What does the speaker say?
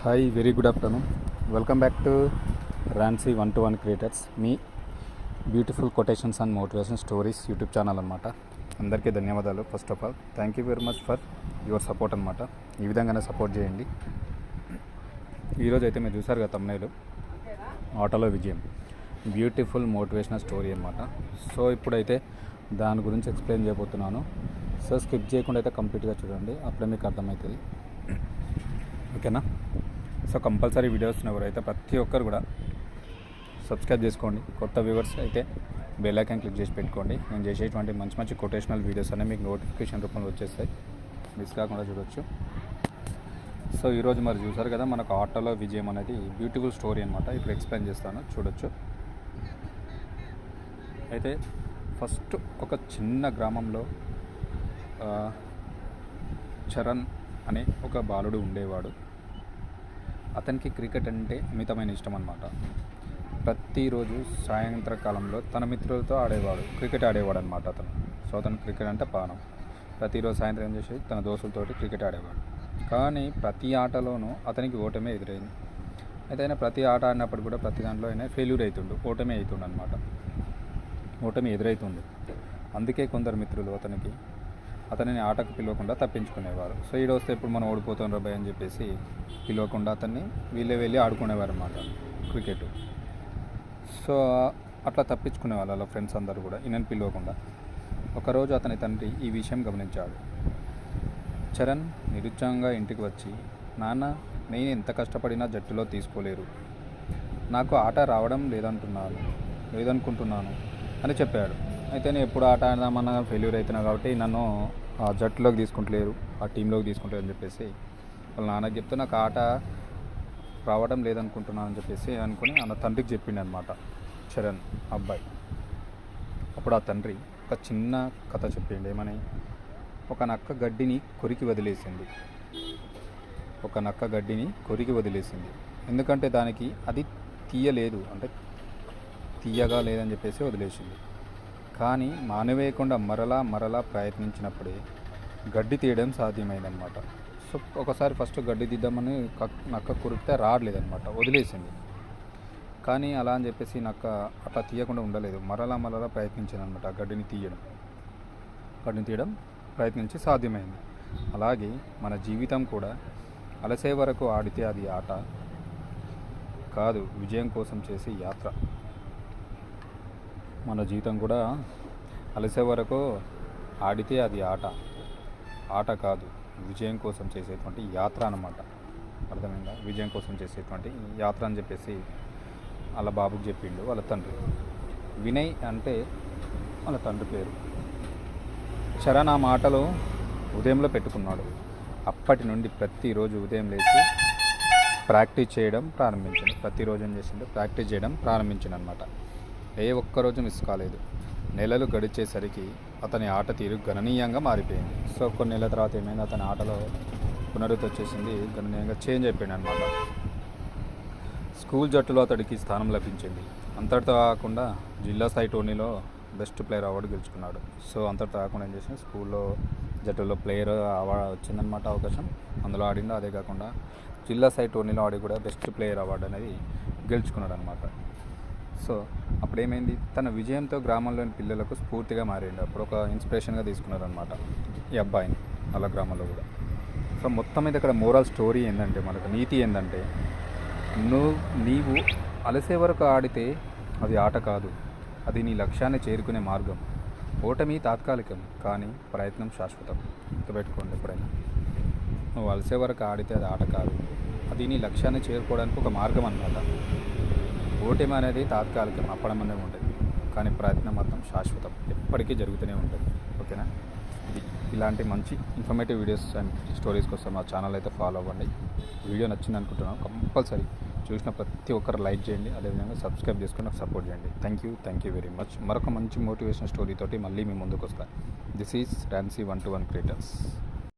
Hi, very good afternoon. Welcome back to Ransi 1-to-1 creators, మీ beautiful quotations and motivation stories YouTube channel అనమాట. అందరికీ ధన్యవాదాలు. First of all thank you very much for your support అనమాట. ఈ విధంగానే support చేయండి. ఈరోజు అయితే మీరు చూసారు కదా తమ్ముళ్ళు, ఆటోలో విజయం, బ్యూటిఫుల్ మోటివేషనల్ స్టోరీ అనమాట. సో ఇప్పుడైతే దాని గురించి ఎక్స్ప్లెయిన్ చేయబోతున్నాను. సో స్కిప్ చేయకుండా అయితే కంప్లీట్గా చూడండి, అప్పుడే మీకు అర్థమవుతుంది. ఓకేనా? సో కంపల్సరీ వీడియోస్ ఎవరైతే ప్రతి ఒక్కరు కూడా సబ్స్క్రైబ్ చేసుకోండి. కొత్త వ్యూవర్స్ అయితే బెల్ ఐకాన్ క్లిక్ చేసి పెట్టుకోండి. నేను చేసేటువంటి మంచి మంచి కొటేషనల్ వీడియోస్ అనేవి మీకు నోటిఫికేషన్ రూపంలో వచ్చేస్తాయి, మిస్ కాకుండా చూడొచ్చు. సో ఈరోజు మరి చూసారు కదా, మనకు ఆటోలో విజయం అనేది బ్యూటిఫుల్ స్టోరీ అనమాట. ఇప్పుడు ఎక్స్ప్లెయిన్ చేస్తాను, చూడొచ్చు. అయితే ఫస్ట్ ఒక చిన్న గ్రామంలో చరణ్ అనే ఒక బాలుడు ఉండేవాడు. అతనికి క్రికెట్ అంటే అమితమైన ఇష్టం అన్నమాట. ప్రతిరోజు సాయంత్రకాలంలో తన మిత్రులతో క్రికెట్ ఆడేవాడు అనమాట అతను. సో అతను క్రికెట్ అంటే ప్రాణం. ప్రతిరోజు సాయంత్రం ఏం చేసి తన దోస్తులతోటి క్రికెట్ ఆడేవాడు. కానీ ప్రతి ఆటలోనూ అతనికి ఓటమే ఎదురైంది. అయితే ఆయన ప్రతి ఆట ఆడినప్పుడు కూడా ప్రతి దాంట్లో ఆయన ఫెయిల్యూర్ అవుతుండు, ఓటమే అవుతుండు అనమాట. ఓటమి ఎదురవుతుంది. అందుకే కొందరు మిత్రులు అతనిని ఆటకు పిలవకుండా తప్పించుకునేవారు. సో వస్తే ఇప్పుడు మనం ఓడిపోతాం రాబాయ్ అని చెప్పేసి పిలవకుండా అతన్ని వీళ్ళే వెళ్ళి ఆడుకునేవారు అన్నమాట క్రికెట్. సో అట్లా తప్పించుకునేవాళ్ళు వాళ్ళ ఫ్రెండ్స్ అందరూ కూడా ఈయనని పిలవకుండా. ఒకరోజు అతని తండ్రి ఈ విషయం గమనించాడు. చరణ్ నిరుత్సాహంగా ఇంటికి వచ్చి, నాన్న, నేను ఎంత కష్టపడినా జట్టులో తీసుకోలేరు, నాకు ఆట రావడం లేదనుకుంటున్నాను అని చెప్పాడు. అయితే నేను ఎప్పుడు ఆట ఆడదామన్నా ఫెయిల్యూర్ అవుతున్నా కాబట్టి నన్ను ఆ జట్టులోకి తీసుకుంటలేరు, ఆ టీంలోకి తీసుకుంటారు అని చెప్పేసి వాళ్ళ నాన్నకి చెప్తే నాకు ఆట రావడం లేదనుకుంటున్నాను అని చెప్పేసి అనుకుని అన్న తండ్రికి చెప్పిండు అనమాట చరణ్ అబ్బాయి. అప్పుడు ఆ తండ్రి ఒక చిన్న కథ చెప్పిండు. ఏమని? ఒక నక్క గడ్డిని కొరికి వదిలేసింది. ఎందుకంటే దానికి అది తీయగా లేదని చెప్పేసి వదిలేసింది. కానీ మానవేయకుండా మరలా ప్రయత్నించినప్పుడే గడ్డి తీయడం సాధ్యమైందనమాట. సో ఒకసారి ఫస్ట్ గడ్డి తీద్దామని నక్క కొరికితే రావట్లేదనమాట, వదిలేసింది. కానీ అలా అని చెప్పేసి నక్క అట్లా తీయకుండా ఉండలేదు, మరలా ప్రయత్నించింది అనమాట. గడ్డిని తీయడం ప్రయత్నించి సాధ్యమైంది. అలాగే మన జీవితం కూడా అలసే వరకు ఆడితే అది ఆట కాదు, విజయం కోసం చేసే యాత్ర. మన జీవితం కూడా అలసే వరకు ఆడితే అది ఆట కాదు, విజయం కోసం చేసేటువంటి యాత్ర అన్నమాట. అర్థమైందా? విజయం కోసం చేసేటువంటి యాత్ర అని చెప్పేసి వాళ్ళ బాబుకి చెప్పిండు వాళ్ళ తండ్రి. వినయ్ అంటే వాళ్ళ తండ్రి పేరు. చరణ్ ఆ మాటలు ఉదయంలో పెట్టుకున్నాడు. అప్పటి నుండి ప్రతిరోజు ఉదయం లేచి ప్రాక్టీస్ చేయడం ప్రారంభించింది. ప్రతిరోజు ఏం చేసిండు? ప్రాక్టీస్ చేయడం ప్రారంభించింది అనమాట. ఏ ఒక్కరోజు మిస్ కాలేదు. నెలలు గడిచేసరికి అతని ఆట తీరు గణనీయంగా మారిపోయింది. సో కొన్ని నెలల తర్వాత ఏమైంది, అతని ఆటలో పునరుద్ధి వచ్చేసింది, గణనీయంగా చేంజ్ అయిపోయింది అనమాట. స్కూల్ జట్టులో అతడికి స్థానం లభించింది. అంతటితో కాకుండా జిల్లా స్థాయి టోర్నీలో బెస్ట్ ప్లేయర్ అవార్డు గెలుచుకున్నాడు. సో అంతటితో కాకుండా ఏం చేసింది, స్కూల్లో జట్టులో ప్లేయర్ అవార్డు వచ్చిందనమాట, అవకాశం. అందులో ఆడిండు. అదే కాకుండా జిల్లా స్థాయి టోర్నీలో ఆడి కూడా బెస్ట్ ప్లేయర్ అవార్డు అనేది గెలుచుకున్నాడు అనమాట. సో అప్పుడు ఏమైంది, తన విజయంతో గ్రామంలోని పిల్లలకు స్ఫూర్తిగా మారిండు. అప్పుడు ఒక ఇన్స్పిరేషన్గా తీసుకున్నారనమాట ఈ అబ్బాయిని వాళ్ళ గ్రామంలో కూడా. సో మొత్తం మీద ఇక్కడ మోరల్ స్టోరీ ఏంటంటే, మనకు నీతి ఏంటంటే, నీవు అలసే వరకు ఆడితే అది ఆట కాదు, అది నీ లక్ష్యాన్ని చేరుకునే మార్గం. ఓటమి తాత్కాలికం, కానీ ప్రయత్నం శాశ్వతం. గుర్తుపెట్టుకోండి ఎప్పుడైనా. నువ్వు అలసే వరకు ఆడితే అది ఆట కాదు, అది నీ లక్ష్యాన్ని చేరుకోవడానికి ఒక మార్గం అన్నమాట. ఓటమి అనేది తాత్కాలికం, అప్పడమనే ఉంటుంది, కానీ ప్రయత్నం మాత్రం శాశ్వతం, ఎప్పటికీ జరుగుతూనే ఉంటుంది. ఓకేనా? ఇలాంటి మంచి ఇన్ఫర్మేటివ్ వీడియోస్ అండ్ స్టోరీస్ కోసం మా ఛానల్ అయితే ఫాలో అవ్వండి. వీడియో నచ్చింది అనుకుంటున్నాను. కంపల్సరీ చూసిన ప్రతి ఒక్కరు లైక్ చేయండి, అదేవిధంగా సబ్స్క్రైబ్ చేసుకుని నాకు సపోర్ట్ చేయండి. Thank you very much. మరొక మంచి మోటివేషన్ స్టోరీ తోటి మళ్ళీ మీ ముందుకు వస్తాను. This is Ransi 1-to-1 creators.